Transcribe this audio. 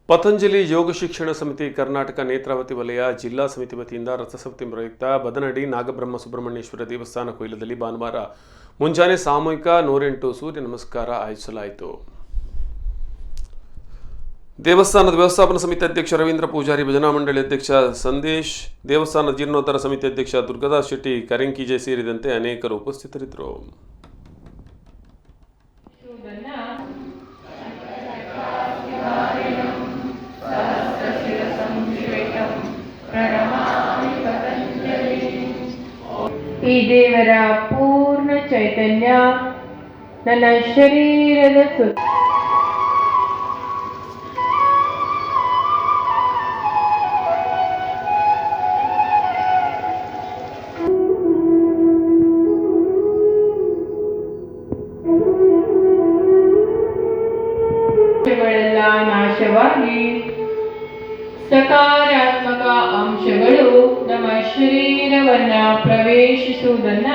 ಪತಂಜಲಿ ಯೋಗ ಶಿಕ್ಷಣ ಸಮಿತಿ ಕರ್ನಾಟಕ ನೇತ್ರಾವತಿ ವಲಯ ಜಿಲ್ಲಾ ಸಮಿತಿ ವತಿಯಿಂದ ರಥಸಪ್ತಮಿ ಪ್ರಯುಕ್ತ ಬದನಡಿ ನಾಗಬ್ರಹ್ಮ ಸುಬ್ರಹ್ಮಣ್ಯೇಶ್ವರ ದೇವಸ್ಥಾನ ಕೊಯ್ಲದಲ್ಲಿ ಭಾನುವಾರ ಮುಂಜಾನೆ ಸಾಮೂಹಿಕ 108 ಸೂರ್ಯ ನಮಸ್ಕಾರ ಆಯೋಜಿಸಲಾಯಿತು. ದೇವಸ್ಥಾನದ ವ್ಯವಸ್ಥಾಪನಾ ಸಮಿತಿ ಅಧ್ಯಕ್ಷ ರವೀಂದ್ರ ಪೂಜಾರಿ, ಭಜನಾ ಮಂಡಳಿ ಅಧ್ಯಕ್ಷ ಸಂದೇಶ್, ದೇವಸ್ಥಾನ ಜೀರ್ಣೋದ್ಧಾರ ಸಮಿತಿ ಅಧ್ಯಕ್ಷ ದುರ್ಗದಾಸ್ ಶೆಟ್ಟಿ ಕರೆಂಕಿಜೆ ಸೇರಿದಂತೆ ಅನೇಕರು ಉಪಸ್ಥಿತರಿದ್ದರು. ಈ ದೇವರ ಪೂರ್ಣ ಚೈತನ್ಯ ನನ್ನ ಶರೀರದ ಸುತ್ತ ನಾಶವಾಗಿ ಸಕಾರಾತ್ಮಕ ಅಂಶಗಳು ನಮ್ಮ ಶರೀರವನ್ನ ಪ್ರವೇಶಿಸುವುದನ್ನ